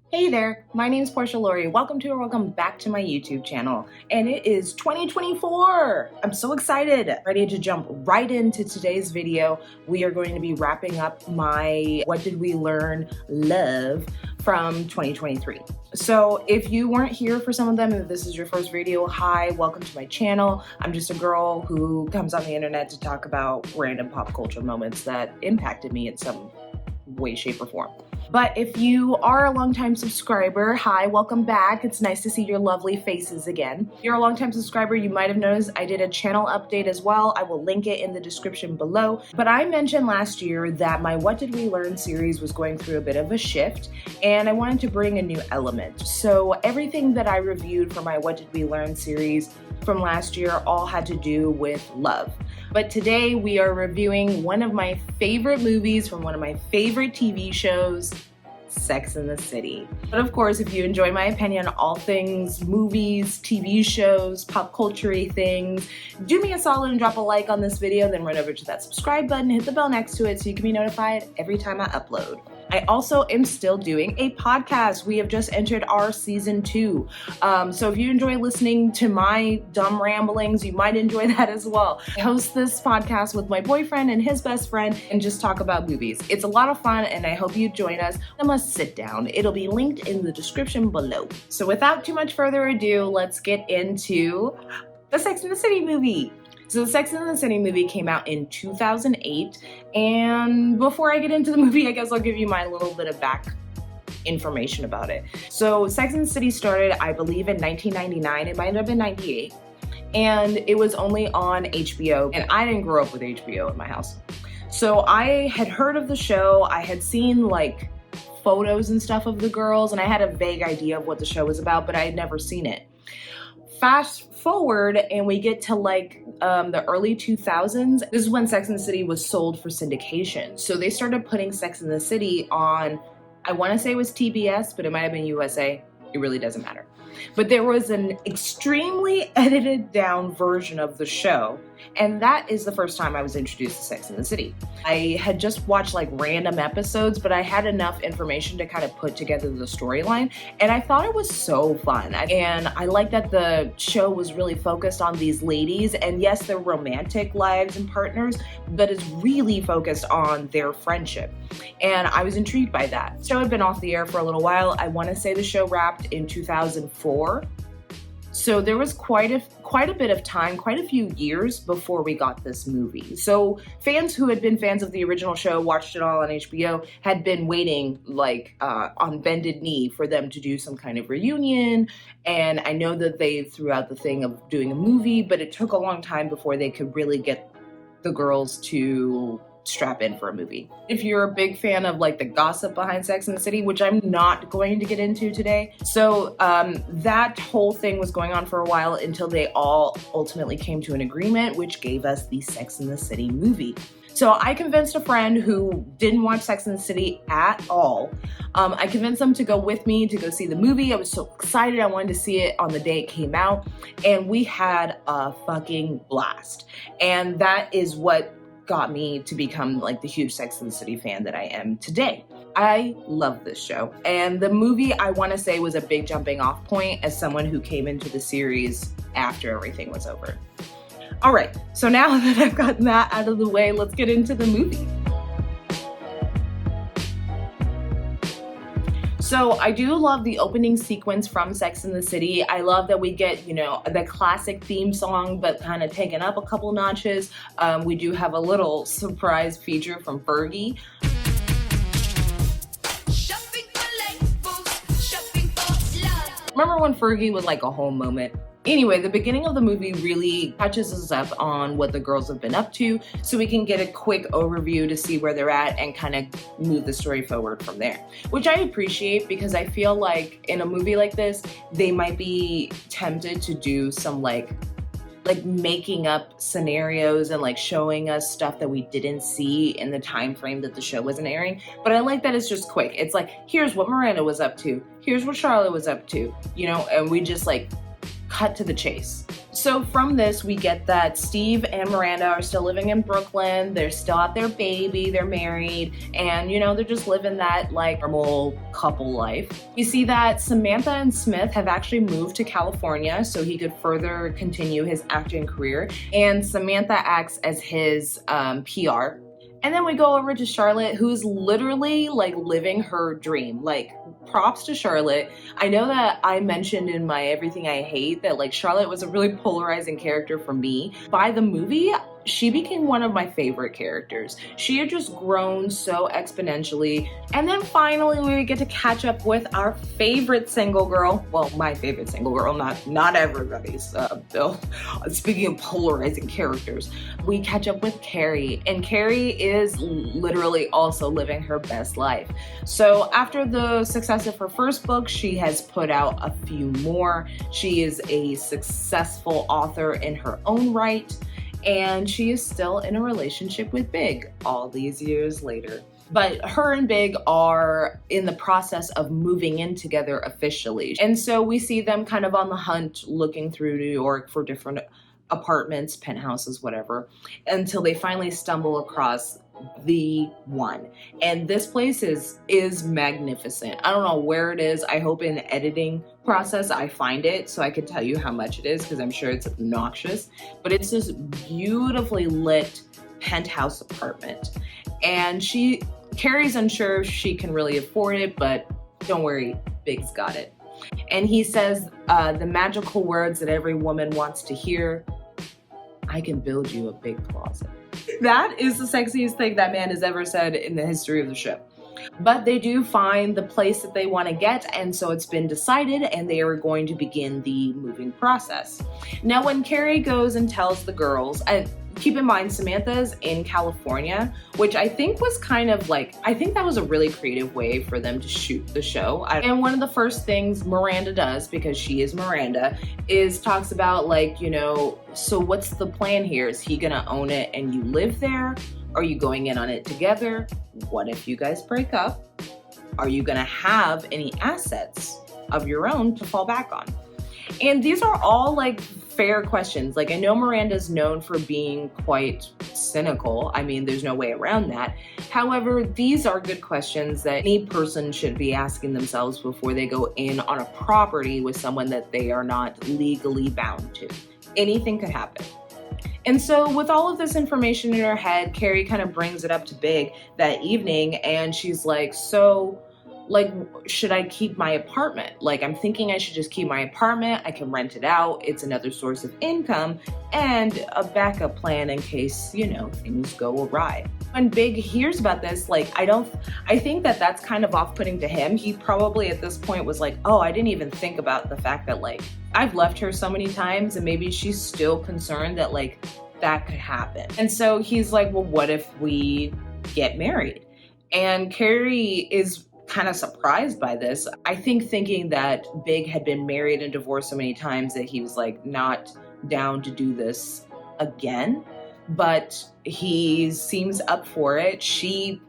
Hey there, my name is Porsha Lauri. Welcome to or welcome back to my YouTube channel. And it is 2024. I'm so excited. Ready to jump right into today's video. We are going to be wrapping up my What Did We Learn Love from 2023. So if you weren't here for some of them and if this is your first video, hi, welcome to my channel. I'm just a girl who comes on the internet to talk about random pop culture moments that impacted me in some way, shape, or form. But if you are a longtime subscriber, hi, welcome back. It's nice to see your lovely faces again. If you're a longtime subscriber, you might have noticed I did a channel update as well. I will link it in the description below. But I mentioned last year that my What Did We Learn series was going through a bit of a shift, and I wanted to bring a new element. So everything that I reviewed for my What Did We Learn series from last year all had to do with love. But today we are reviewing one of my favorite movies from one of my favorite TV shows, Sex and the City. But of course, if you enjoy my opinion on all things movies, TV shows, pop culture-y things, do me a solid and drop a like on this video, then run over to that subscribe button, hit the bell next to it so you can be notified every time I upload. I also am still doing a podcast. We have just entered our season 2. So if you enjoy listening to my dumb ramblings, you might enjoy that as well. I host this podcast with my boyfriend and his best friend and just talk about movies. It's a lot of fun and I hope you join us. I must sit down. It'll be linked in the description below. So without too much further ado, let's get into the Sex and the City movie. So the Sex and the City movie came out in 2008, and before I get into the movie, I guess I'll give you my little bit of back information about it. So Sex and the City started, I believe, in 1999. It might have been 98, and it was only on HBO, and I didn't grow up with HBO in my house. So I had heard of the show, I had seen like photos and stuff of the girls, and I had a vague idea of what the show was about, but I had never seen it. Fast forward and we get to like the early 2000s. This is when Sex and the City was sold for syndication. So they started putting Sex and the City on, I want to say it was TBS, but it might have been USA. It really doesn't matter. But there was an extremely edited down version of the show, and that is the first time I was introduced to Sex and the City. I had just watched like random episodes, but I had enough information to kind of put together the storyline, and I thought it was so fun. And I liked that the show was really focused on these ladies, and yes, their romantic lives and partners, but it's really focused on their friendship. And I was intrigued by that. The show had been off the air for a little while. I want to say the show wrapped in 2004. So there was quite a bit of time, quite a few years before we got this movie. So fans who had been fans of the original show, watched it all on HBO, had been waiting like on bended knee for them to do some kind of reunion. And I know that they threw out the thing of doing a movie, but it took a long time before they could really get the girls to strap in for a movie. If you're a big fan of like the gossip behind Sex and the City, which I'm not going to get into today. So that whole thing was going on for a while until they all ultimately came to an agreement, which gave us the Sex and the City movie. So I convinced a friend who didn't watch Sex and the City at all. I convinced them to go with me to go see the movie. I was so excited. I wanted to see it on the day it came out. And we had a fucking blast. And that is what got me to become like the huge Sex and the City fan that I am today. I love this show. And the movie, I want to say, was a big jumping off point as someone who came into the series after everything was over. All right, so now that I've gotten that out of the way, let's get into the movie. So I do love the opening sequence from Sex and the City. I love that we get, you know, the classic theme song, but kind of taken up a couple notches. We do have a little surprise feature from Fergie. Remember when Fergie was like a whole moment? Anyway, the beginning of the movie really touches us up on what the girls have been up to, so we can get a quick overview to see where they're at and kind of move the story forward from there. Which I appreciate because I feel like in a movie like this, they might be tempted to do some like making up scenarios and like showing us stuff that we didn't see in the time frame that the show wasn't airing. But I like that it's just quick. It's like, here's what Miranda was up to, here's what Charlotte was up to, you know, and we just like cut to the chase. So from this, we get that Steve and Miranda are still living in Brooklyn. They're still at their baby, they're married, and you know, they're just living that like normal couple life. We see that Samantha and Smith have actually moved to California so he could further continue his acting career, and Samantha acts as his PR. And then we go over to Charlotte, who's literally like living her dream. Like, props to Charlotte. I know that I mentioned in my Everything I Hate that like Charlotte was a really polarizing character for me. By the movie, she became one of my favorite characters. She had just grown so exponentially. And then finally we get to catch up with our favorite single girl. Well, my favorite single girl, not everybody's. Though. Speaking of polarizing characters, we catch up with Carrie, and Carrie is literally also living her best life. So after the success of her first book, she has put out a few more. She is a successful author in her own right, and she is still in a relationship with Big all these years later. But her and Big are in the process of moving in together officially. And so we see them kind of on the hunt looking through New York for different apartments, penthouses, whatever, until they finally stumble across the one. And this place is magnificent. I don't know where it is. I hope in the editing process I find it so I can tell you how much it is, because I'm sure it's obnoxious. But it's this beautifully lit penthouse apartment. And Carrie's unsure if she can really afford it, but don't worry, Big's got it. And he says the magical words that every woman wants to hear: I can build you a big closet. That is the sexiest thing that man has ever said in the history of the show. But they do find the place that they want to get, and so it's been decided, and they are going to begin the moving process. Now, when Carrie goes and tells the girls, and keep in mind, Samantha's in California, which I think was kind of like, I think that was a really creative way for them to shoot the show. And one of the first things Miranda does, because she is Miranda, is talks about like, you know, so what's the plan here? Is he gonna own it and you live there? Are you going in on it together? What if you guys break up? Are you gonna have any assets of your own to fall back on? And these are all like fair questions. Like, I know Miranda's known for being quite cynical. I mean, there's no way around that. However, these are good questions that any person should be asking themselves before they go in on a property with someone that they are not legally bound to. Anything could happen. And so with all of this information in her head, Carrie kind of brings it up to Big that evening, and she's like, so, like, should I keep my apartment? Like, I'm thinking I should just keep my apartment. I can rent it out. It's another source of income and a backup plan in case, you know, things go awry. When Big hears about this, like, I think that that's kind of off-putting to him. He probably at this point was like, oh, I didn't even think about the fact that, like, I've left her so many times and maybe she's still concerned that, like, that could happen. And so he's like, well, what if we get married? And Carrie is kind of surprised by this. I think thinking that Big had been married and divorced so many times that he was like not down to do this again, but he seems up for it. She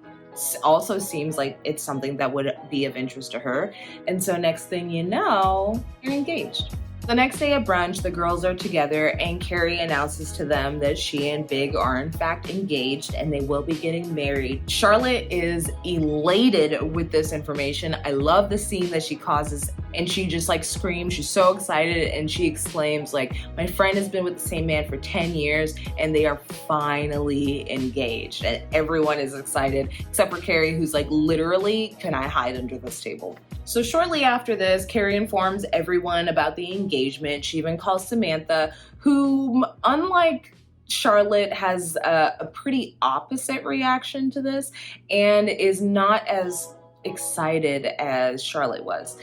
also seems like it's something that would be of interest to her. And so next thing you know, you're engaged. The next day at brunch, the girls are together and Carrie announces to them that she and Big are in fact engaged and they will be getting married. Charlotte is elated with this information. I love the scene that she causes, and she just like screams. She's so excited and she exclaims like, my friend has been with the same man for 10 years and they are finally engaged. And everyone is excited except for Carrie, who's like, literally, can I hide under this table? So shortly after this, Carrie informs everyone about the engagement. She even calls Samantha, who, unlike Charlotte, has a pretty opposite reaction to this and is not as excited as Charlotte was.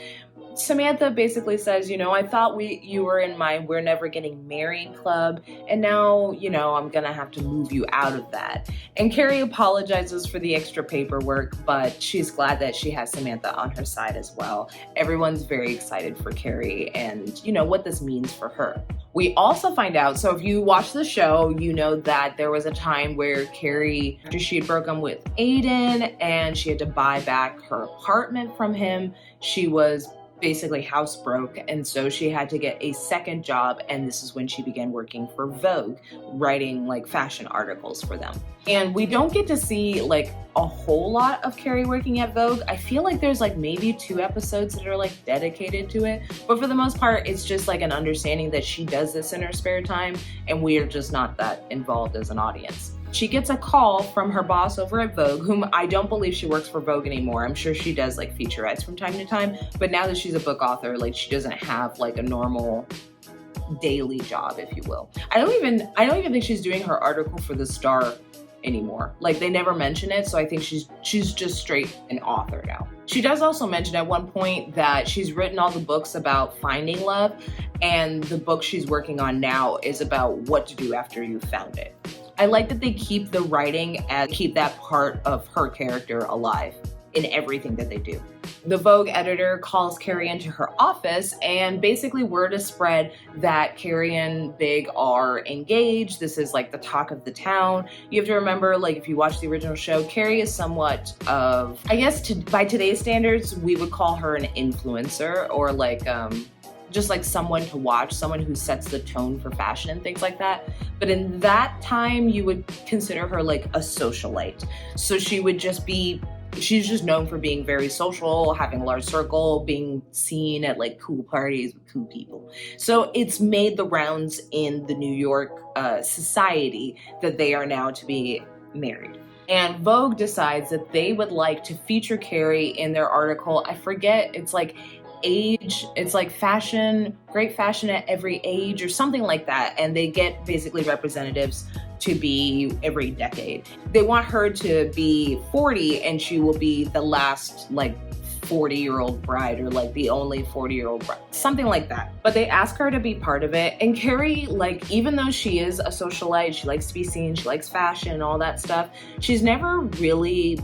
Samantha basically says, you know, I thought you were in my we're never getting married club, and now, you know, I'm gonna have to move you out of that. And Carrie apologizes for the extra paperwork, but she's glad that she has Samantha on her side as well. Everyone's very excited for Carrie and, you know, what this means for her. We also find out, so if you watch the show, you know that there was a time where Carrie, after she had broken with Aiden and she had to buy back her apartment from him, she was basically housebroke, and so she had to get a second job, and this is when she began working for Vogue, writing like fashion articles for them. And we don't get to see like a whole lot of Carrie working at Vogue. I feel like there's like maybe 2 episodes that are like dedicated to it, but for the most part it's just like an understanding that she does this in her spare time and we are just not that involved as an audience. She gets a call from her boss over at Vogue, whom I don't believe she works for Vogue anymore. I'm sure she does like featurettes from time to time, but now that she's a book author, like she doesn't have like a normal daily job, if you will. I don't even think she's doing her article for The Star anymore. Like they never mention it, so I think she's just straight an author now. She does also mention at one point that she's written all the books about finding love, and the book she's working on now is about what to do after you found it. I like that they keep the writing and keep that part of her character alive in everything that they do. The Vogue editor calls Carrie into her office, and basically word is spread that Carrie and Big are engaged. This is like the talk of the town. You have to remember, like if you watch the original show, Carrie is somewhat of, I guess by today's standards, we would call her an influencer, or like just like someone to watch, someone who sets the tone for fashion and things like that. But in that time, you would consider her like a socialite. So she would just be, she's just known for being very social, having a large circle, being seen at like cool parties with cool people. So it's made the rounds in the New York society that they are now to be married. And Vogue decides that they would like to feature Carrie in their article. I forget, it's like age, it's like fashion, great fashion at every age or something like that. And they get basically representatives to be every decade. They want her to be 40 and she will be the last like 40-year-old bride, or like the only 40-year-old bride, something like that. But they ask her to be part of it. And Carrie, like, even though she is a socialite, she likes to be seen, she likes fashion and all that stuff, she's never really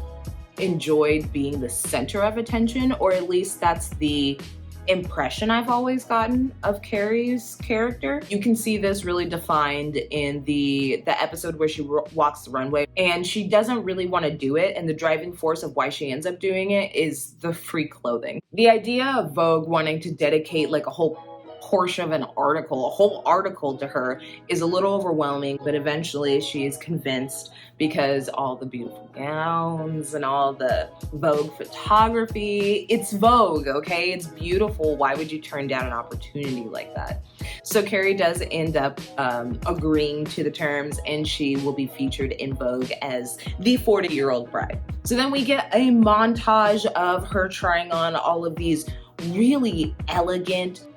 enjoyed being the center of attention, or at least that's the impression I've always gotten of Carrie's character. You can see this really defined in the episode where she walks the runway, and she doesn't really want to do it, and the driving force of why she ends up doing it is the free clothing. The idea of Vogue wanting to dedicate like a whole portion of an article, a whole article to her, is a little overwhelming, but eventually she is convinced because all the beautiful gowns and all the Vogue photography. It's Vogue, okay? It's beautiful. Why would you turn down an opportunity like that? So Carrie does end up agreeing to the terms, and she will be featured in Vogue as the 40-year-old bride. So then we get a montage of her trying on all of these really elegant,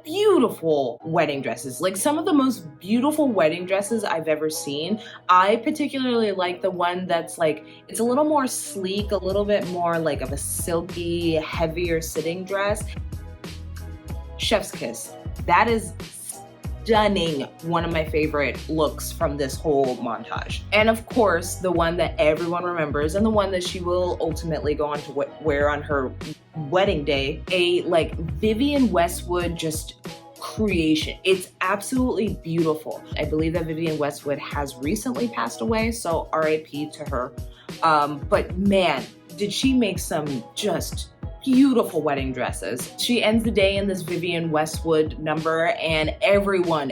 beautiful wedding dresses, like some of the most beautiful wedding dresses I've ever seen. I particularly like the one that's like, it's a little more sleek, a little bit more like of a silky, heavier sitting dress. Chef's kiss. That is stunning. One of my favorite looks from this whole montage. And of course, the one that everyone remembers, and the one that she will ultimately go on to wear on her wedding day, a like Vivienne Westwood just creation. It's absolutely beautiful. I believe that Vivienne Westwood has recently passed away, so RIP to her. But man, did she make some just beautiful wedding dresses. She ends the day in this Vivienne Westwood number, and everyone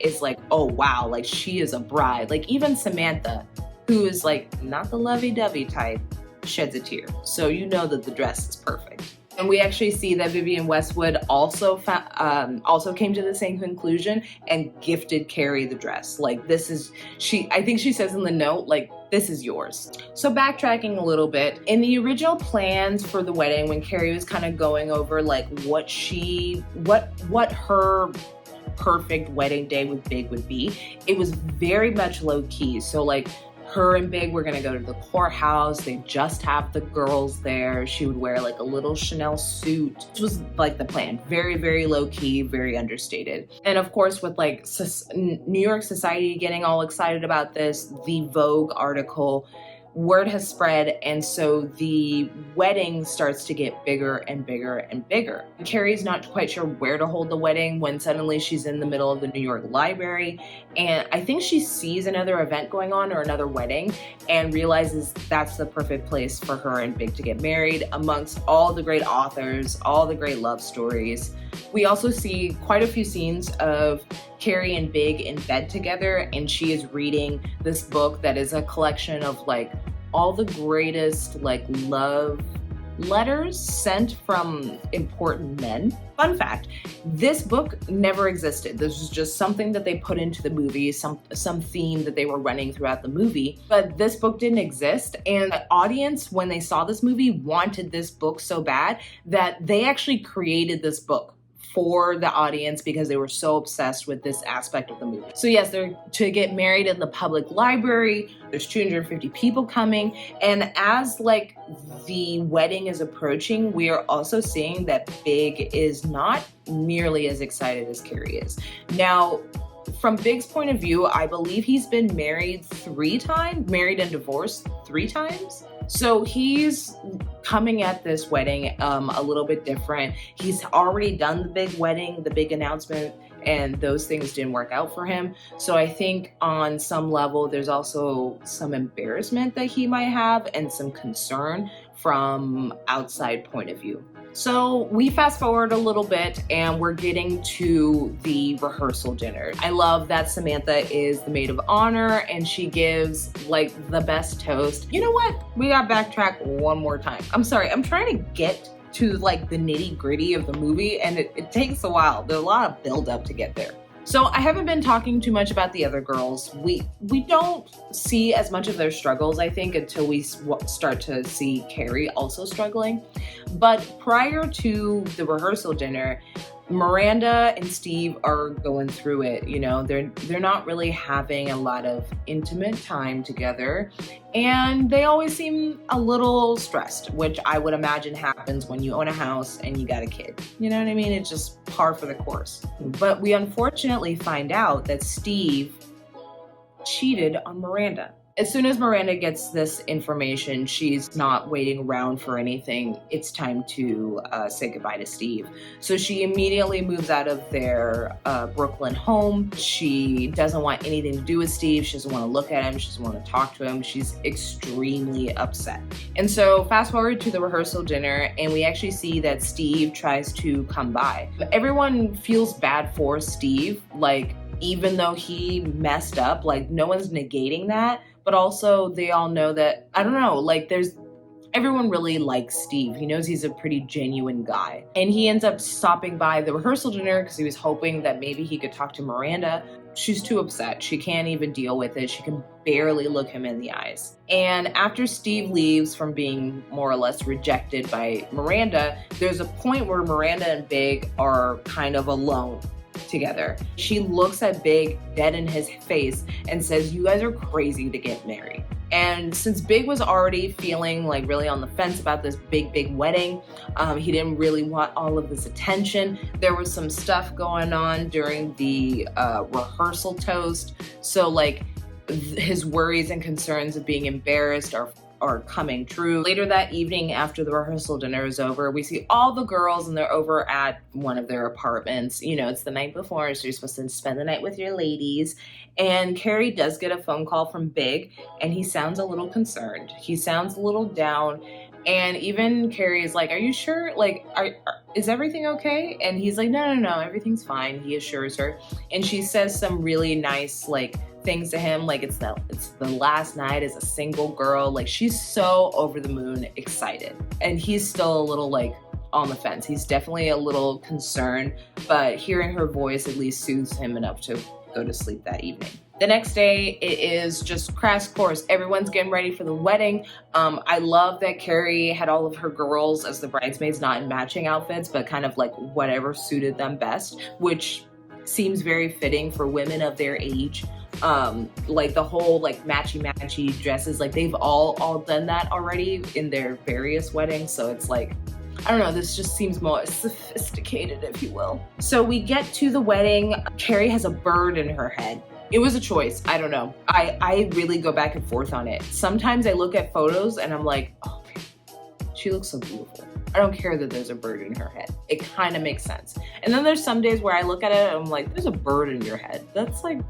is like, oh wow, like she is a bride. Like even Samantha, who is like not the lovey-dovey type, sheds a tear. So you know that the dress is perfect. And we actually see that Vivienne Westwood also came to the same conclusion and gifted Carrie the dress. Like this is, I think she says in the note, like, this is yours. So backtracking a little bit, in the original plans for the wedding, when Carrie was kind of going over like what her perfect wedding day with Big would be, it was very much low key. So like, her and Big were gonna go to the courthouse. They just have the girls there. She would wear like a little Chanel suit. This was like the plan. Very, very low key, very understated. And of course, with like New York society getting all excited about this, the Vogue article word has spread, and so the wedding starts to get bigger and bigger and bigger. Carrie's not quite sure where to hold the wedding when suddenly she's in the middle of the New York Library, and I think she sees another event going on or another wedding and realizes that's the perfect place for her and Big to get married amongst all the great authors, all the great love stories. We also see quite a few scenes of Carrie and Big in bed together, and she is reading this book that is a collection of like all the greatest like love letters sent from important men. Fun fact, this book never existed. This was just something that they put into the movie, some theme that they were running throughout the movie, but this book didn't exist. And the audience, when they saw this movie, wanted this book so bad that they actually created this book for the audience because they were so obsessed with this aspect of the movie. So yes, they're to get married in the public library. There's 250 people coming. And as like the wedding is approaching, we are also seeing that Big is not nearly as excited as Carrie is. Now, from Big's point of view, I believe he's been married 3 times, married and divorced 3 times. So he's coming at this wedding a little bit different. He's already done the big wedding, the big announcement, and those things didn't work out for him. So I think on some level, there's also some embarrassment that he might have and some concern from outside point of view. So we fast forward a little bit and we're getting to the rehearsal dinner. I love that Samantha is the maid of honor and she gives like the best toast. You know what? We got backtrack one more time. I'm sorry, I'm trying to get to like the nitty gritty of the movie and it takes a while. There's a lot of build up to get there. So I haven't been talking too much about the other girls. We don't see as much of their struggles, I think, until we start to see Carrie also struggling. But prior to the rehearsal dinner, Miranda and Steve are going through it. You know, they're not really having a lot of intimate time together, and they always seem a little stressed, which I would imagine happens when you own a house and you got a kid. You know what I mean? It's just par for the course. But we unfortunately find out that Steve cheated on Miranda. As soon as Miranda gets this information, she's not waiting around for anything. It's time to say goodbye to Steve. So she immediately moves out of their Brooklyn home. She doesn't want anything to do with Steve. She doesn't want to look at him. She doesn't want to talk to him. She's extremely upset. And so fast forward to the rehearsal dinner, and we actually see that Steve tries to come by. Everyone feels bad for Steve, like, even though he messed up, like no one's negating that. But also they all know that, I don't know, like everyone really likes Steve. He knows he's a pretty genuine guy. And he ends up stopping by the rehearsal dinner because he was hoping that maybe he could talk to Miranda. She's too upset. She can't even deal with it. She can barely look him in the eyes. And after Steve leaves from being more or less rejected by Miranda, there's a point where Miranda and Big are kind of alone together. She looks at Big dead in his face and says, "You guys are crazy to get married." And since Big was already feeling like really on the fence about this big wedding, he didn't really want all of this attention. There was some stuff going on during the rehearsal toast. So like his worries and concerns of being embarrassed are coming true. Later that evening, after the rehearsal dinner is over, we see all the girls and they're over at one of their apartments. You know, it's the night before, so you're supposed to spend the night with your ladies. And Carrie does get a phone call from Big, and he sounds a little concerned. He sounds a little down. And even Carrie is like, "Are you sure? Like, is everything okay?" And he's like, no, everything's fine. He assures her. And she says some really nice, like, things to him, like it's the last night as a single girl. Like, she's so over the moon excited. And he's still a little like on the fence. He's definitely a little concerned, but hearing her voice at least soothes him enough to go to sleep that evening. The next day, it is just crash course. Everyone's getting ready for the wedding. I love that Carrie had all of her girls as the bridesmaids, not in matching outfits, but kind of like whatever suited them best, which seems very fitting for women of their age. Like the whole like matchy dresses, like they've all done that already in their various weddings. So it's like, I don't know, this just seems more sophisticated, if you will. So we get to the wedding. Carrie has a bird in her head. It was a choice. I don't know. I really go back and forth on it. Sometimes I look at photos and I'm like, oh, she looks so beautiful. I don't care that there's a bird in her head. It kind of makes sense. And then there's some days where I look at it and I'm like, there's a bird in your head. That's like,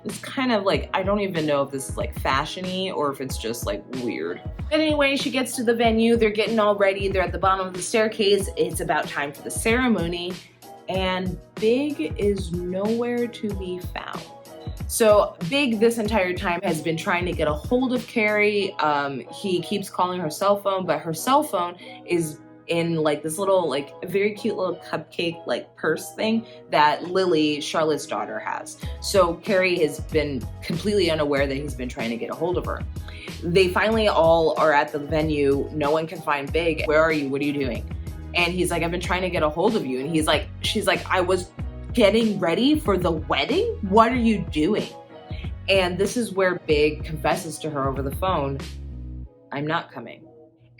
it's kind of like, I don't even know if this is like fashion-y or if it's just like weird. But anyway, she gets to the venue. They're getting all ready. They're at the bottom of the staircase. It's about time for the ceremony. And Big is nowhere to be found. So Big this entire time has been trying to get a hold of Carrie. He keeps calling her cell phone, but her cell phone is in like this little, like very cute little cupcake like purse thing that Lily, Charlotte's daughter, has. So Carrie has been completely unaware that he's been trying to get a hold of her. They finally all are at the venue. No one can find Big. Where are you? What are you doing? And he's like, I've been trying to get a hold of you. And he's like, she's like, I was getting ready for the wedding? What are you doing? And this is where Big confesses to her over the phone, I'm not coming.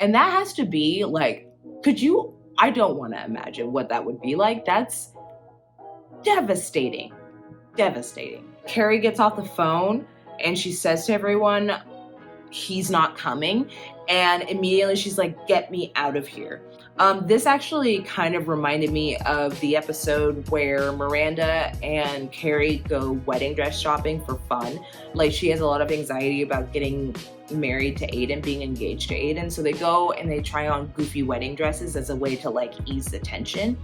And that has to be like, I don't want to imagine what that would be like. That's devastating. Devastating. Carrie gets off the phone and she says to everyone, he's not coming. And immediately she's like, get me out of here. This actually kind of reminded me of the episode where Miranda and Carrie go wedding dress shopping for fun. Like, she has a lot of anxiety about getting married to Aiden, being engaged to Aiden. So they go and they try on goofy wedding dresses as a way to like ease the tension.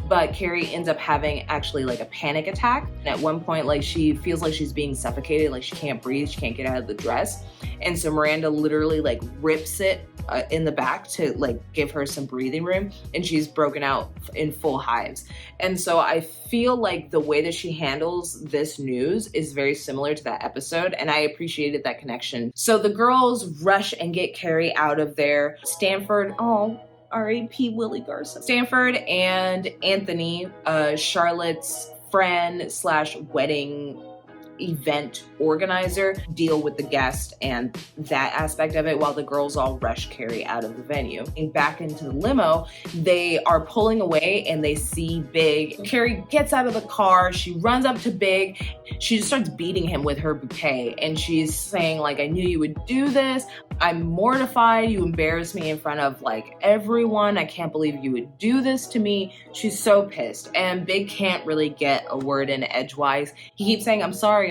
But Carrie ends up having actually like a panic attack. And at one point, like, she feels like she's being suffocated, like she can't breathe, she can't get out of the dress. And so Miranda literally like rips it in the back to like give her some breathing room, and she's broken out in full hives. And so I feel like the way that she handles this news is very similar to that episode, and I appreciated that connection. So the girls rush and get Carrie out of there. Stanford, R.A.P. Willie Garson. Stanford and Anthony, Charlotte's friend / wedding event organizer, deal with the guest and that aspect of it, while the girls all rush Carrie out of the venue. And back into the limo, they are pulling away and they see Big. Carrie gets out of the car, she runs up to Big, she just starts beating him with her bouquet, and she's saying like, I knew you would do this, I'm mortified, you embarrassed me in front of like everyone, I can't believe you would do this to me. She's so pissed, and Big can't really get a word in edgewise. He keeps saying, I'm sorry,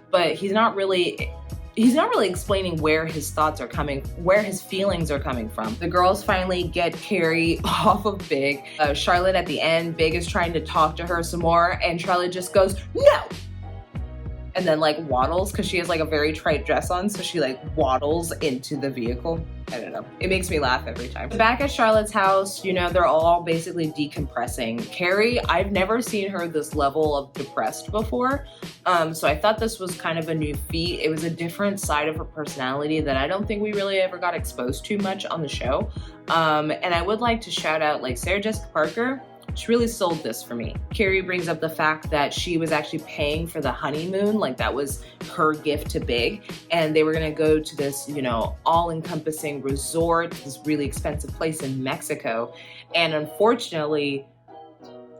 but he's not really explaining where his thoughts are coming, where his feelings are coming from. The girls finally get Carrie off of Big. Charlotte at the end, Big is trying to talk to her some more, and Charlotte just goes, no! And then like waddles, because she has like a very tight dress on, so she like waddles into the vehicle. I don't know. It makes me laugh every time. Back at Charlotte's house, you know, they're all basically decompressing. Carrie, I've never seen her this level of depressed before. So I thought this was kind of a new feat. It was a different side of her personality that I don't think we really ever got exposed to much on the show. And I would like to shout out like Sarah Jessica Parker. She really sold this for me. Carrie brings up the fact that she was actually paying for the honeymoon, like that was her gift to Big, and they were gonna go to this, you know, all-encompassing resort, this really expensive place in Mexico, and unfortunately,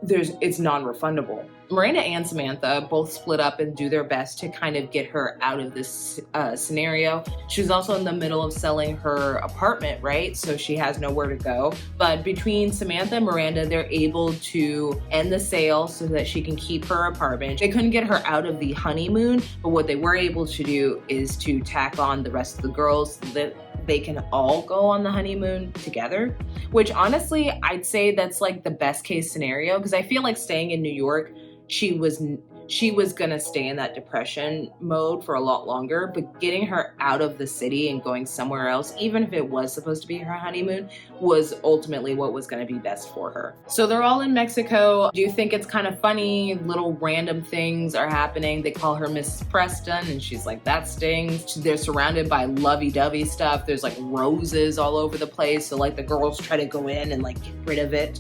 it's non-refundable. Miranda and Samantha both split up and do their best to kind of get her out of this scenario. She's also in the middle of selling her apartment, right? So she has nowhere to go. But between Samantha and Miranda, they're able to end the sale so that she can keep her apartment. They couldn't get her out of the honeymoon, but what they were able to do is to tack on the rest of the girls so that they can all go on the honeymoon together, which honestly, I'd say that's like the best case scenario, because I feel like staying in New York, she was gonna stay in that depression mode for a lot longer, but getting her out of the city and going somewhere else, even if it was supposed to be her honeymoon, was ultimately what was gonna be best for her. So they're all in Mexico. Do you think it's kind of funny? Little random things are happening. They call her Mrs. Preston, and she's like, that stings. They're surrounded by lovey-dovey stuff. There's like roses all over the place. So like the girls try to go in and like get rid of it.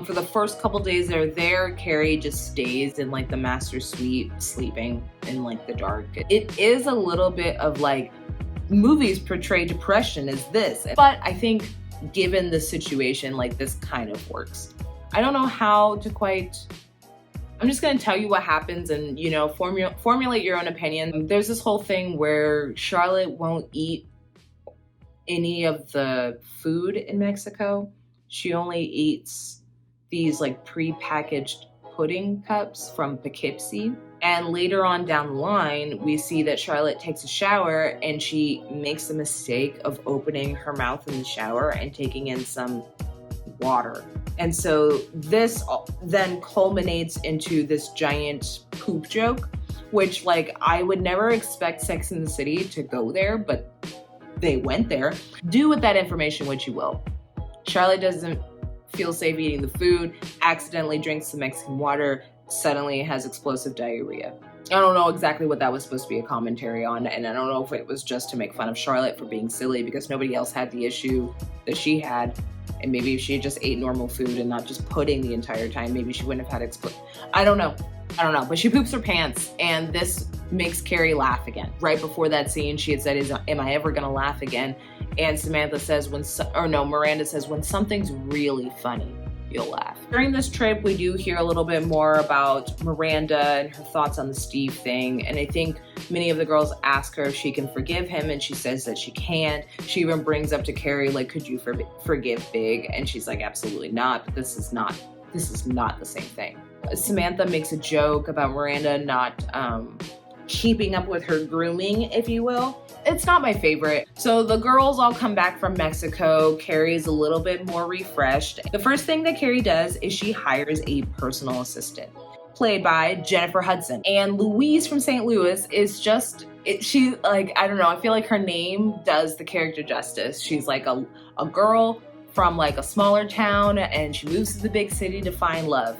For the first couple days they're there, Carrie just stays in like the master suite, sleeping in like the dark. It is a little bit of like, movies portray depression as this, but I think given the situation, like this kind of works. I don't know how to quite I'm just gonna tell you what happens and, you know, formulate your own opinion. There's this whole thing where Charlotte won't eat any of the food in Mexico. She only eats these like pre-packaged pudding cups from Poughkeepsie. And later on down the line, we see that Charlotte takes a shower and she makes the mistake of opening her mouth in the shower and taking in some water. And so this then culminates into this giant poop joke, which like I would never expect Sex and the City to go there, but they went there. Do with that information what you will. Charlotte doesn't feel safe eating the food, accidentally drinks some Mexican water, suddenly has explosive diarrhea. I don't know exactly what that was supposed to be a commentary on, and I don't know if it was just to make fun of Charlotte for being silly because nobody else had the issue that she had. And maybe if she just ate normal food and not just pudding the entire time, maybe she wouldn't have had I don't know, but she poops her pants, and this makes Carrie laugh again. Right before that scene, she had said, am I ever gonna laugh again? And Miranda says, when something's really funny, you'll laugh. During this trip, we do hear a little bit more about Miranda and her thoughts on the Steve thing. And I think many of the girls ask her if she can forgive him, and she says that she can't. She even brings up to Carrie, like, could you forgive Big? And she's like, absolutely not, but this is not the same thing. Samantha makes a joke about Miranda not keeping up with her grooming, if you will. It's not my favorite. So the girls all come back from Mexico. Carrie's a little bit more refreshed. The first thing that Carrie does is she hires a personal assistant, played by Jennifer Hudson. And Louise from St. Louis is she like, I don't know, I feel like her name does the character justice. She's like a girl from like a smaller town, and she moves to the big city to find love.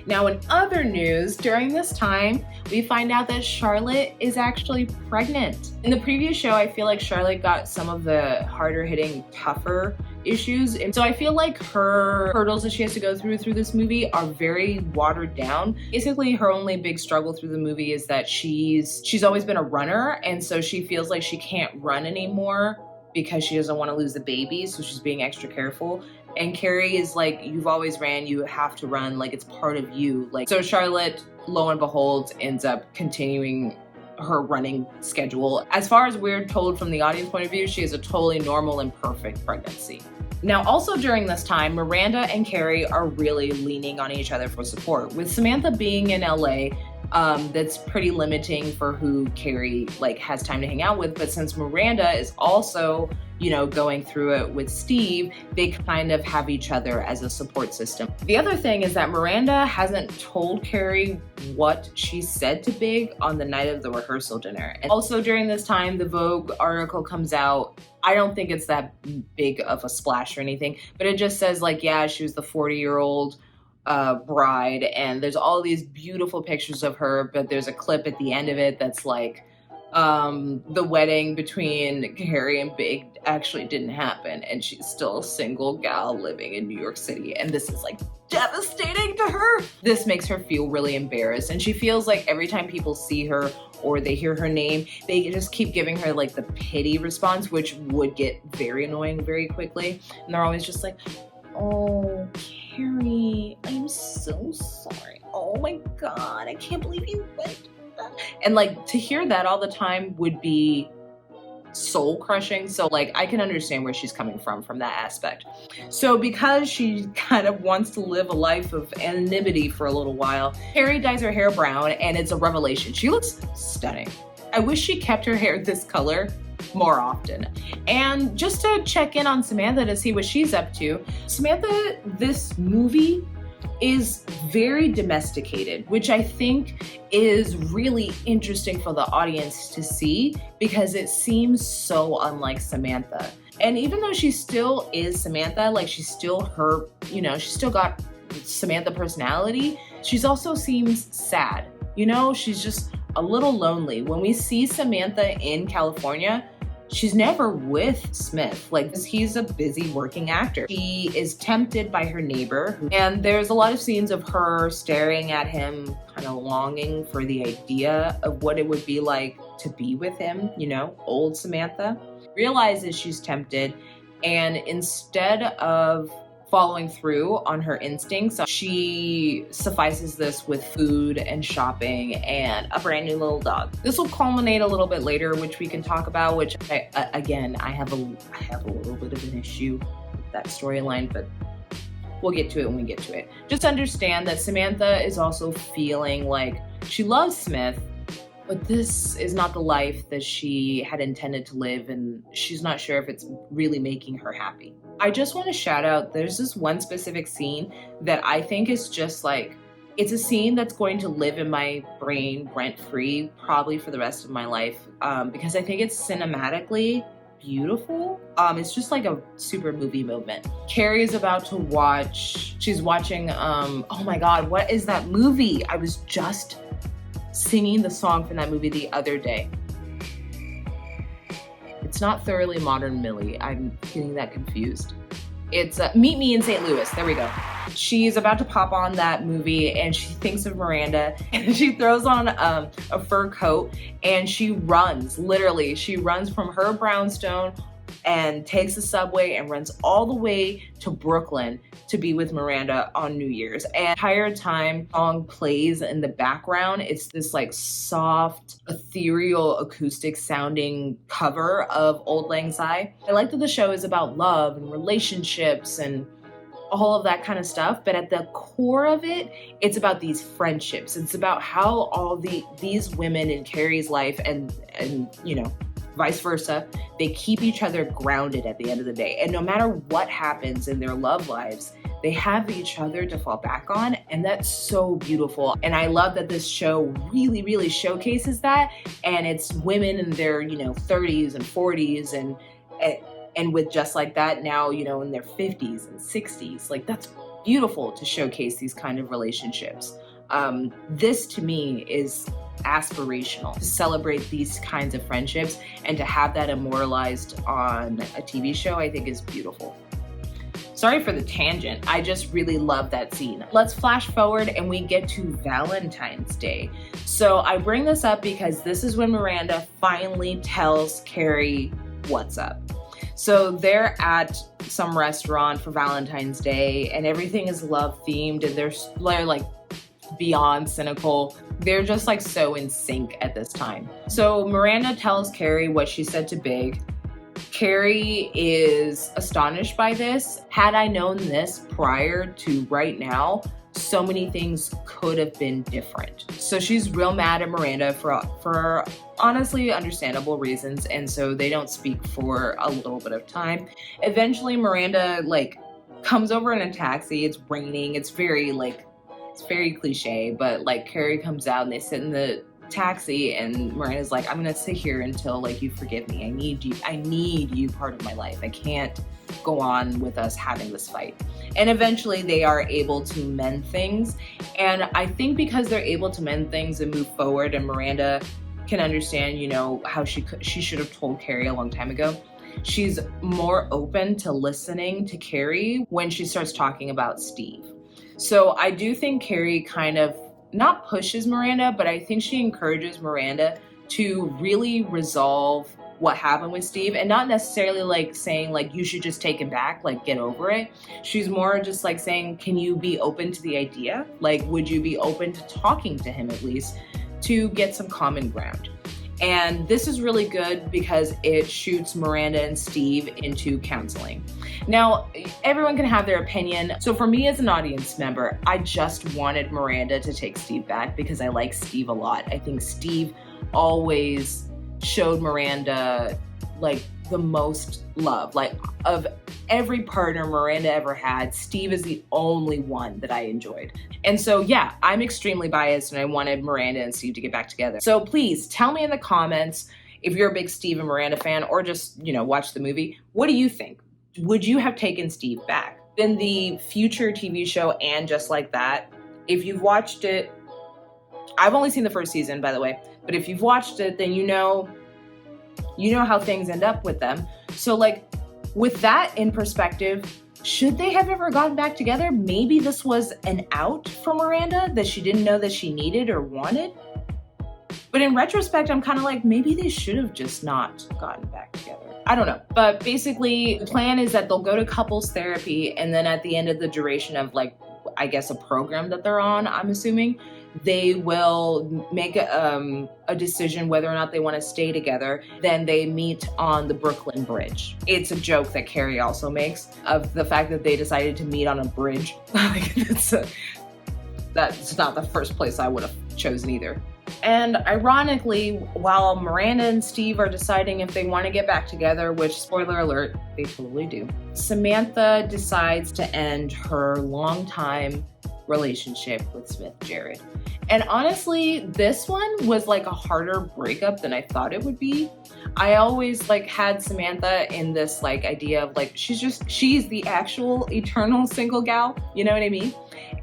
Now, in other news, during this time, we find out that Charlotte is actually pregnant. In the previous show, I feel like Charlotte got some of the harder hitting, tougher issues. And so I feel like her hurdles that she has to go through this movie are very watered down. Basically, her only big struggle through the movie is that she's always been a runner. And so she feels like she can't run anymore because she doesn't want to lose the baby. So she's being extra careful. And Carrie is like, you've always ran, you have to run, like it's part of you. Like, so Charlotte, lo and behold, ends up continuing her running schedule. As far as we're told from the audience point of view, she has a totally normal and perfect pregnancy. Now, also during this time, Miranda and Carrie are really leaning on each other for support. With Samantha being in LA, that's pretty limiting for who Carrie like has time to hang out with. But since Miranda is also, you know, going through it with Steve, they kind of have each other as a support system. The other thing is that Miranda hasn't told Carrie what she said to Big on the night of the rehearsal dinner. And also during this time, the Vogue article comes out. I don't think it's that big of a splash or anything, but it just says like, yeah, she was the 40-year-old bride, and there's all these beautiful pictures of her, but there's a clip at the end of it that's like, the wedding between Carrie and Big actually didn't happen, and she's still a single gal living in New York City, and this is like devastating to her. This makes her feel really embarrassed, and she feels like every time people see her or they hear her name, they just keep giving her like the pity response, which would get very annoying very quickly. And they're always just like, oh, Carrie, I'm so sorry. Oh my God, I can't believe you went. And like to hear that all the time would be soul crushing. So like I can understand where she's coming from that aspect. So because she kind of wants to live a life of anonymity for a little while, Carrie dyes her hair brown, and it's a revelation. She looks stunning. I wish she kept her hair this color more often. And just to check in on Samantha to see what she's up to, Samantha, this movie is very domesticated, which I think is really interesting for the audience to see because it seems so unlike Samantha. And even though she still is Samantha, like she's still her, you know, she's still got Samantha personality, she's also seems sad. You know, she's just a little lonely. When we see Samantha in California, she's never with Smith. Like, he's a busy working actor. He is tempted by her neighbor, and there's a lot of scenes of her staring at him, kind of longing for the idea of what it would be like to be with him, you know, old Samantha. Realizes she's tempted, and instead of following through on her instincts. So she suffices this with food and shopping and a brand new little dog. This will culminate a little bit later, which we can talk about, which I have a little bit of an issue with that storyline, but we'll get to it when we get to it. Just understand that Samantha is also feeling like she loves Smith, but this is not the life that she had intended to live, and she's not sure if it's really making her happy. I just want to shout out, there's this one specific scene that I think is just like, it's a scene that's going to live in my brain rent-free probably for the rest of my life, because I think it's cinematically beautiful. It's just like a super movie moment. Carrie is about to watch, she's watching, oh my God, what is that movie? I was just singing the song from that movie the other day. It's not Thoroughly Modern Millie. I'm getting that confused. It's Meet Me in St. Louis. There we go. She's about to pop on that movie and she thinks of Miranda and she throws on a fur coat and she runs, literally. She runs from her brownstone and takes the subway and runs all the way to Brooklyn to be with Miranda on New Year's. And the entire time song plays in the background, it's this like soft, ethereal, acoustic sounding cover of Auld Lang Syne. I like that the show is about love and relationships and all of that kind of stuff, but at the core of it, it's about these friendships. It's about how all these women in Carrie's life and you know, vice versa, they keep each other grounded at the end of the day. And no matter what happens in their love lives, they have each other to fall back on. And that's so beautiful. And I love that this show really, really showcases that. And it's women in their, you know, 30s and 40s and with Just Like That now, you know, in their 50s and 60s. Like, that's beautiful to showcase these kind of relationships. This to me is aspirational, to celebrate these kinds of friendships and to have that immortalized on a TV show, I think is beautiful. Sorry for the tangent. I just really love that scene. Let's flash forward and we get to Valentine's Day. So I bring this up because this is when Miranda finally tells Carrie what's up. So they're at some restaurant for Valentine's Day and everything is love themed and they're like beyond cynical. They're just like so in sync at this time. So Miranda tells Carrie what she said to Big. Carrie is astonished by this. Had I known this prior to right now, so many things could have been different. So she's real mad at Miranda for honestly understandable reasons, and so they don't speak for a little bit of time. Eventually Miranda like comes over in a taxi. It's raining. It's very cliche, but like Carrie comes out and they sit in the taxi and Miranda's like, I'm gonna sit here until like you forgive me. I need you part of my life. I can't go on with us having this fight. And eventually they are able to mend things. And I think because they're able to mend things and move forward and Miranda can understand, you know, how she should have told Carrie a long time ago. She's more open to listening to Carrie when she starts talking about Steve. So I do think Carrie kind of not pushes Miranda, but I think she encourages Miranda to really resolve what happened with Steve and not necessarily like saying like you should just take him back, like get over it. She's more just like saying, can you be open to the idea? Like, would you be open to talking to him at least to get some common ground? And this is really good because it shoots Miranda and Steve into counseling. Now, everyone can have their opinion. So for me as an audience member, I just wanted Miranda to take Steve back because I like Steve a lot. I think Steve always showed Miranda like the most love. Like of every partner Miranda ever had, Steve is the only one that I enjoyed. And so yeah, I'm extremely biased and I wanted Miranda and Steve to get back together. So please tell me in the comments if you're a big Steve and Miranda fan or just, you know, watch the movie. What do you think? Would you have taken Steve back? In the future TV show and Just Like That, if you've watched it, I've only seen the first season, by the way, but if you've watched it, then you know how things end up with them. So like with that in perspective, should they have ever gotten back together? Maybe this was an out for Miranda that she didn't know that she needed or wanted. But in retrospect, I'm kind of like, maybe they should have just not gotten back together. I don't know. But basically, the plan is that they'll go to couples therapy, and then at the end of the duration of, like, I guess a program that they're on, I'm assuming, they will make a decision whether or not they want to stay together. Then they meet on the Brooklyn Bridge. It's a joke that Carrie also makes of the fact that they decided to meet on a bridge. That's not the first place I would have chosen either. And ironically, while Miranda and Steve are deciding if they want to get back together, which, spoiler alert, they totally do, Samantha decides to end her longtime relationship with Smith Jared. And honestly, this one was like a harder breakup than I thought it would be. I always like had Samantha in this like idea of like, she's the actual eternal single gal, you know what I mean?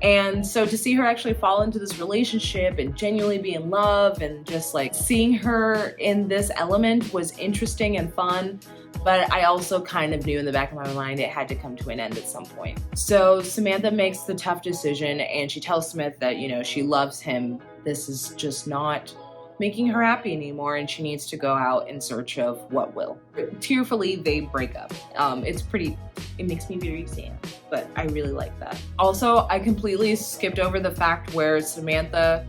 And so to see her actually fall into this relationship and genuinely be in love and just like seeing her in this element was interesting and fun. But I also kind of knew in the back of my mind it had to come to an end at some point. So Samantha makes the tough decision and she tells Smith that, you know, she loves him. This is just not making her happy anymore and she needs to go out in search of what will. Tearfully, they break up. It makes me very sad, but I really like that. Also, I completely skipped over the fact where Samantha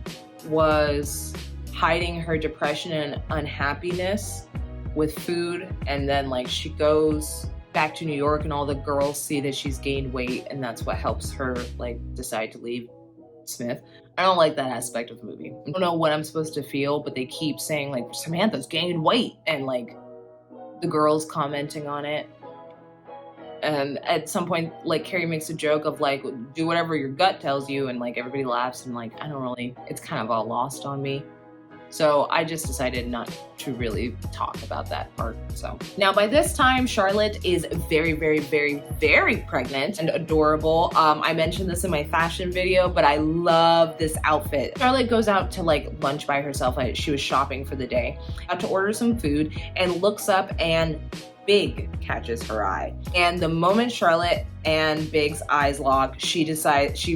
was hiding her depression and unhappiness with food, and then like she goes back to New York and all the girls see that she's gained weight and that's what helps her like decide to leave Smith. I don't like that aspect of the movie. I don't know what I'm supposed to feel, but they keep saying like Samantha's gained weight and like the girls commenting on it. And at some point, like Carrie makes a joke of like, do whatever your gut tells you, and like everybody laughs and like, it's kind of all lost on me. So I just decided not to really talk about that part. So now by this time, Charlotte is very, very, very, very pregnant and adorable. I mentioned this in my fashion video, but I love this outfit. Charlotte goes out to like lunch by herself. She was shopping for the day, out to order some food, and looks up and Big catches her eye. And the moment Charlotte and Big's eyes lock, she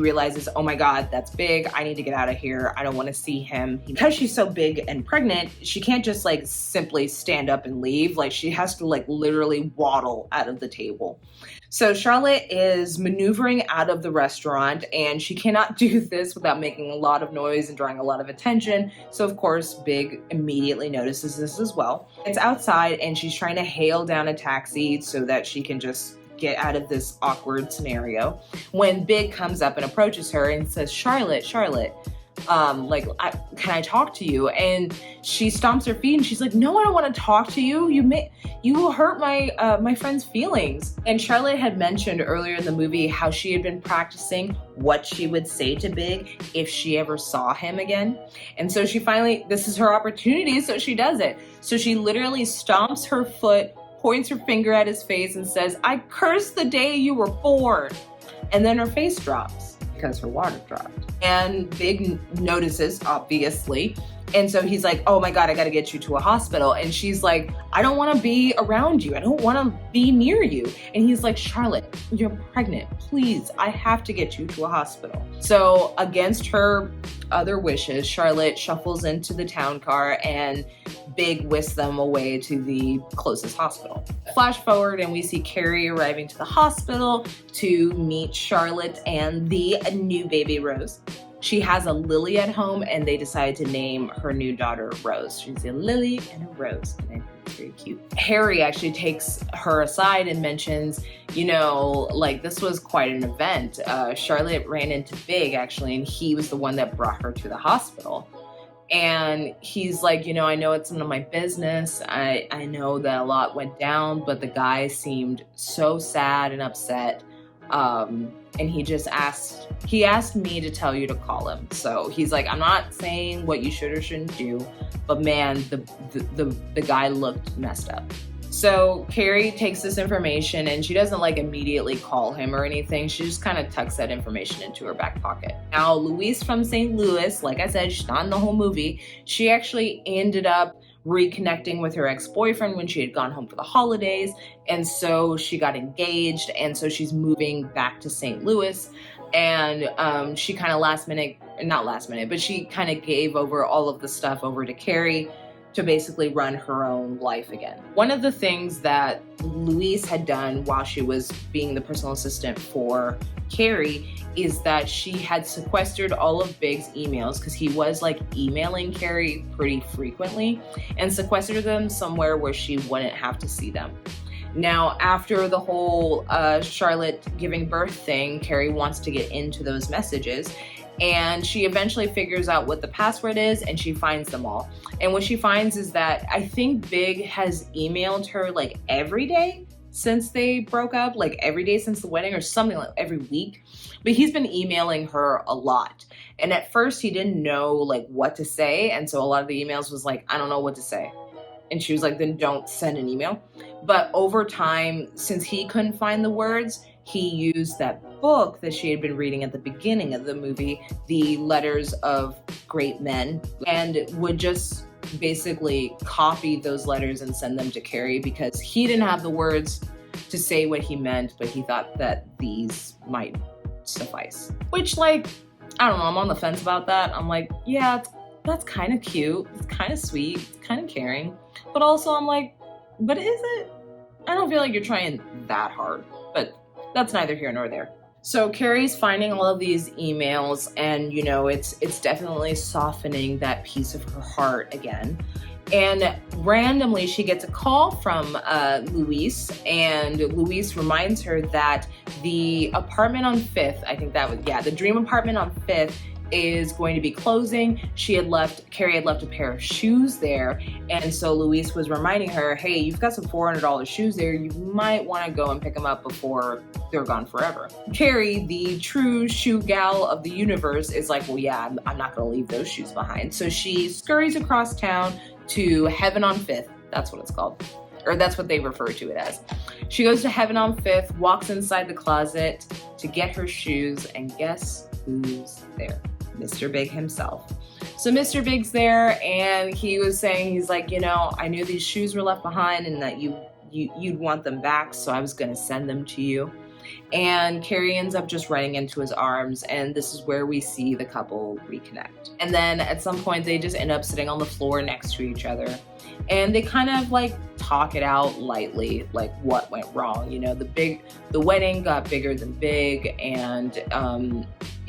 realizes, oh my God, that's Big. I need to get out of here. I don't want to see him. Because she's so big and pregnant, she can't just like simply stand up and leave. Like she has to like literally waddle out of the table. So Charlotte is maneuvering out of the restaurant and she cannot do this without making a lot of noise and drawing a lot of attention. So of course, Big immediately notices this as well. It's outside and she's trying to hail down a taxi so that she can just get out of this awkward scenario. When Big comes up and approaches her and says, Charlotte, can I talk to you? And she stomps her feet and she's like, no, I don't want to talk to you. You will hurt my friend's feelings. And Charlotte had mentioned earlier in the movie how she had been practicing what she would say to Big if she ever saw him again. And so this is her opportunity, so she does it. So she literally stomps her foot, points her finger at his face and says, I curse the day you were born. And then her face drops because her water dropped. And Big notices, obviously. And so he's like, oh my God, I gotta get you to a hospital. And she's like, I don't wanna be around you. I don't wanna be near you. And he's like, Charlotte, you're pregnant. Please, I have to get you to a hospital. So against her other wishes, Charlotte shuffles into the town car and Big whisks them away to the closest hospital. Flash forward and we see Carrie arriving to the hospital to meet Charlotte and the new baby Rose. She has a Lily at home and they decide to name her new daughter Rose. She's a Lily and a Rose, and I think it's very cute. Harry actually takes her aside and mentions, like this was quite an event. Charlotte ran into Big actually, and he was the one that brought her to the hospital. And he's like, I know it's none of my business. I know that a lot went down, but the guy seemed so sad and upset. And he asked me to tell you to call him. So he's like, I'm not saying what you should or shouldn't do, but man, the guy looked messed up. So Carrie takes this information and she doesn't like immediately call him or anything. She just kind of tucks that information into her back pocket. Now, Louise from St. Louis, like I said, she's not in the whole movie. She actually ended up reconnecting with her ex-boyfriend when she had gone home for the holidays, and so she got engaged, and so she's moving back to St. Louis. And she kind of not last minute, but she kind of gave over all of the stuff over to Carrie to basically run her own life again. One of the things that Louise had done while she was being the personal assistant for Carrie is that she had sequestered all of Big's emails, because he was like emailing Carrie pretty frequently, and sequestered them somewhere where she wouldn't have to see them. Now, after the whole Charlotte giving birth thing, Carrie wants to get into those messages, and she eventually figures out what the password is, and she finds them all. And what she finds is that I think Big has emailed her like every day since they broke up, like every day since the wedding, or something, like every week. But he's been emailing her a lot. And at first he didn't know like what to say, and so a lot of the emails was like, I don't know what to say. And she was like, then don't send an email. But over time, since he couldn't find the words, he used that book that she had been reading at the beginning of the movie, The Letters of Great Men, and would just basically copy those letters and send them to Carrie, because he didn't have the words to say what he meant, but he thought that these might suffice. Which, like, I don't know, I'm on the fence about that. I'm like, yeah, that's kind of cute. It's kind of sweet. It's kind of caring. But also I'm like, but is it? I don't feel like you're trying that hard, but that's neither here nor there. So Carrie's finding all of these emails, and you know, it's definitely softening that piece of her heart again. And randomly she gets a call from Louise, and Louise reminds her that the apartment on 5th, I think that was, yeah, the dream apartment on 5th is going to be closing. Carrie had left a pair of shoes there, and so Louise was reminding her, hey, you've got some $400 shoes there, you might want to go and pick them up before they're gone forever. Carrie, the true shoe gal of the universe, is like, well, yeah, I'm not going to leave those shoes behind. So she scurries across town to Heaven on 5th. That's what it's called, or that's what they refer to it as. She goes to Heaven on 5th, walks inside the closet to get her shoes, and guess who's there? Mr. Big himself. So Mr. Big's there, and he was saying, he's like, you know, I knew these shoes were left behind and that you'd want them back, so I was gonna send them to you. And Carrie ends up just running into his arms, and this is where we see the couple reconnect. And then at some point they just end up sitting on the floor next to each other, and they kind of like talk it out lightly, like what went wrong. You know, the wedding got bigger than Big, and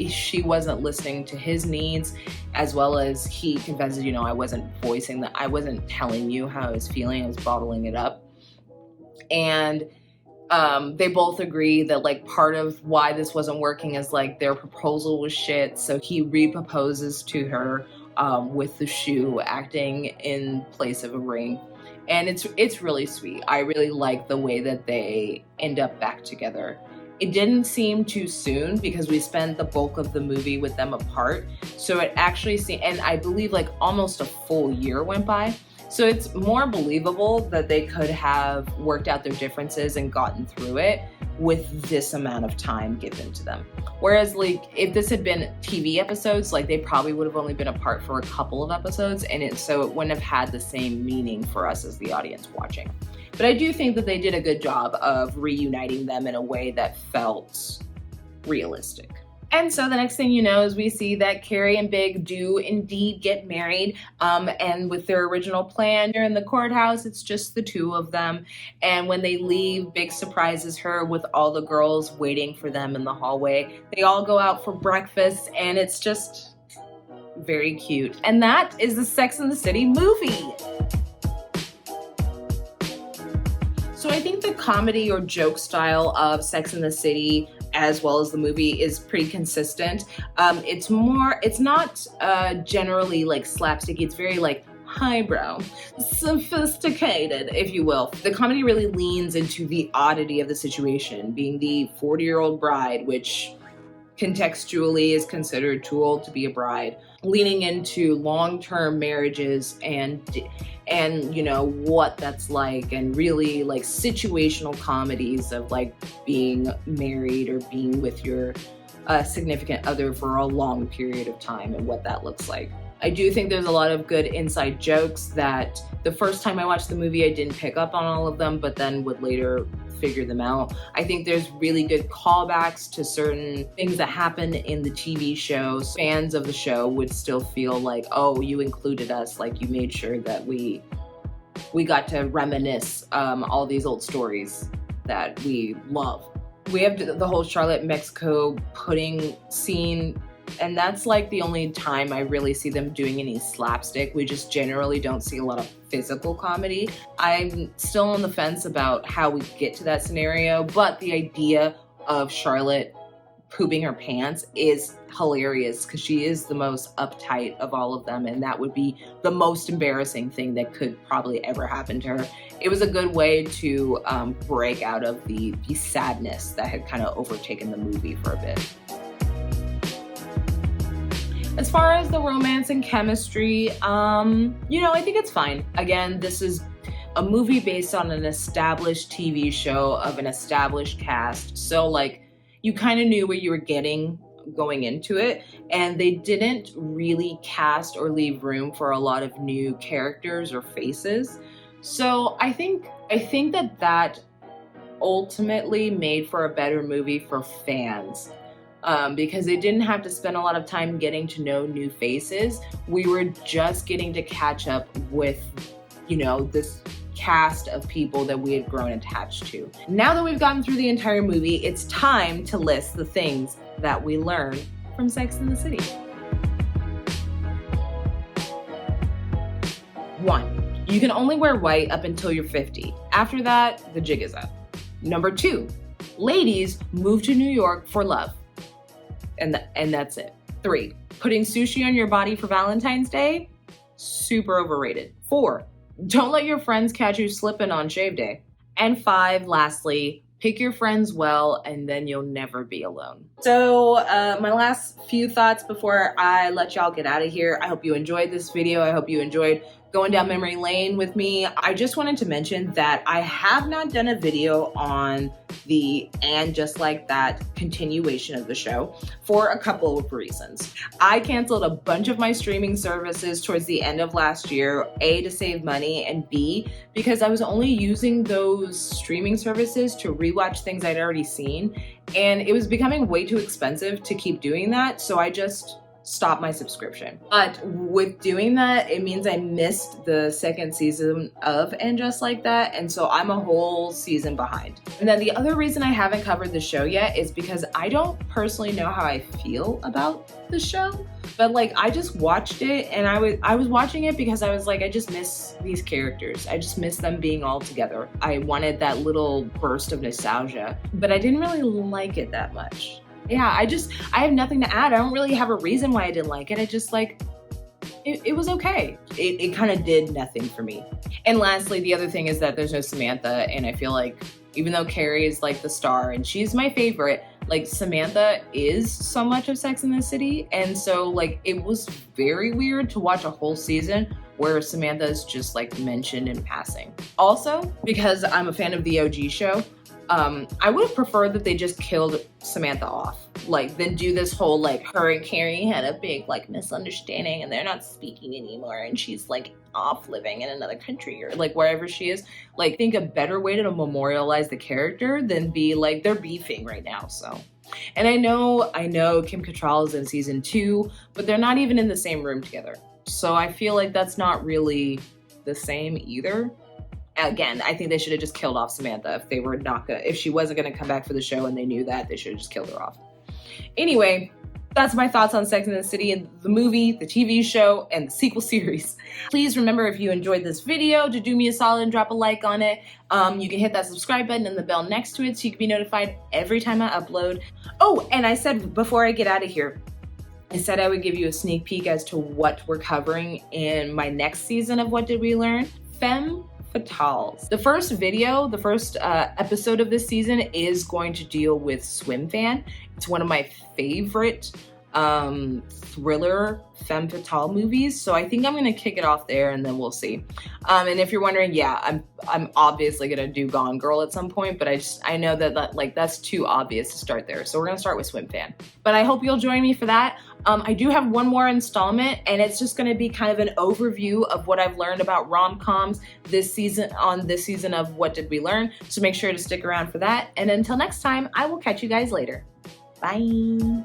she wasn't listening to his needs, as well as he confesses, you know, I wasn't telling you how I was feeling, I was bottling it up. And they both agree that like part of why this wasn't working is like their proposal was shit. So he reproposes to her with the shoe acting in place of a ring. And it's really sweet. I really like the way that they end up back together. It didn't seem too soon because we spent the bulk of the movie with them apart. So it actually seemed, and I believe like almost a full year went by. So it's more believable that they could have worked out their differences and gotten through it with this amount of time given to them. Whereas like if this had been TV episodes, like they probably would have only been apart for a couple of episodes, and so it wouldn't have had the same meaning for us as the audience watching. But I do think that they did a good job of reuniting them in a way that felt realistic. And so the next thing you know is we see that Carrie and Big do indeed get married. And with their original plan, they're in the courthouse, it's just the two of them. And when they leave, Big surprises her with all the girls waiting for them in the hallway. They all go out for breakfast, and it's just very cute. And that is the Sex and the City movie. So I think the comedy or joke style of Sex and the City, as well as the movie, is pretty consistent. It's not generally like slapstick. It's very like highbrow, sophisticated, if you will. The comedy really leans into the oddity of the situation, being the 40-year-old bride, which contextually is considered too old to be a bride, leaning into long-term marriages and you know what that's like, and really like situational comedies of like being married or being with your significant other for a long period of time and what that looks like. I do think there's a lot of good inside jokes that the first time I watched the movie, I didn't pick up on all of them, but then would later figure them out. I think there's really good callbacks to certain things that happen in the TV show. Fans of the show would still feel like, oh, you included us, like you made sure that we got to reminisce all these old stories that we love. We have the whole Charlotte, Mexico pudding scene, and that's like the only time I really see them doing any slapstick. We just generally don't see a lot of physical comedy. I'm still on the fence about how we get to that scenario, but the idea of Charlotte pooping her pants is hilarious because she is the most uptight of all of them, and that would be the most embarrassing thing that could probably ever happen to her. It was a good way to break out of the sadness that had kind of overtaken the movie for a bit. As far as the romance and chemistry, you know, I think it's fine. Again, this is a movie based on an established TV show of an established cast, so like you kind of knew what you were getting going into it, and they didn't really cast or leave room for a lot of new characters or faces. So I think that ultimately made for a better movie for fans, because they didn't have to spend a lot of time getting to know new faces. We were just getting to catch up with, you know, this cast of people that we had grown attached to. Now that we've gotten through the entire movie, it's time to list the things that we learned from Sex and the City. 1, you can only wear white up until you're 50. After that, the jig is up. Number 2, ladies move to New York for love. And that's it. 3, putting sushi on your body for Valentine's Day, super overrated. 4, don't let your friends catch you slipping on shave day. And 5, lastly, pick your friends well, and then you'll never be alone. So my last few thoughts before I let y'all get out of here. I hope you enjoyed this video. I hope you enjoyed going down memory lane with me. I just wanted to mention that I have not done a video on the And Just Like That continuation of the show for a couple of reasons. I canceled a bunch of my streaming services towards the end of last year, A, to save money, and B, because I was only using those streaming services to rewatch things I'd already seen, and it was becoming way too expensive to keep doing that, so I just stop my subscription. But with doing that, it means I missed the second season of And Just Like That, and so I'm a whole season behind. And then the other reason I haven't covered the show yet is because I don't personally know how I feel about the show, but like I just watched it, and I was watching it because I was like, I just miss these characters. I just miss them being all together. I wanted that little burst of nostalgia, but I didn't really like it that much. Yeah, I have nothing to add. I don't really have a reason why I didn't like it. I just like, it was okay. It kind of did nothing for me. And lastly, the other thing is that there's no Samantha, and I feel like even though Carrie is like the star and she's my favorite, like Samantha is so much of Sex and the City, and so like it was very weird to watch a whole season where Samantha is just like mentioned in passing. Also, because I'm a fan of the OG show, I would have preferred that they just killed Samantha off, like then do this whole like her and Carrie had a big like misunderstanding and they're not speaking anymore and she's like off living in another country or like wherever she is. Like think a better way to memorialize the character than be like they're beefing right now. So, and I know Kim Cattrall is in season 2, but they're not even in the same room together. So I feel like that's not really the same either. Again, I think they should have just killed off Samantha if she wasn't gonna come back for the show and they knew that, they should have just killed her off. Anyway, that's my thoughts on Sex and the City and the movie, the TV show, and the sequel series. Please remember, if you enjoyed this video, to do me a solid and drop a like on it. You can hit that subscribe button and the bell next to it so you can be notified every time I upload. Oh, and I said before I get out of here, I said I would give you a sneak peek as to what we're covering in my next season of What Did We Learn? Femme Fatales. The first episode of this season is going to deal with Swim Fan. It's one of my favorite thriller femme fatale movies. So I think I'm gonna kick it off there, and then we'll see. And if you're wondering, yeah, I'm obviously gonna do Gone Girl at some point, but I know that like that's too obvious to start there. So we're gonna start with Swim Fan. But I hope you'll join me for that. I do have one more installment, and it's just gonna be kind of an overview of what I've learned about rom-coms this season of What Did We Learn? So make sure to stick around for that. And until next time, I will catch you guys later. Bye.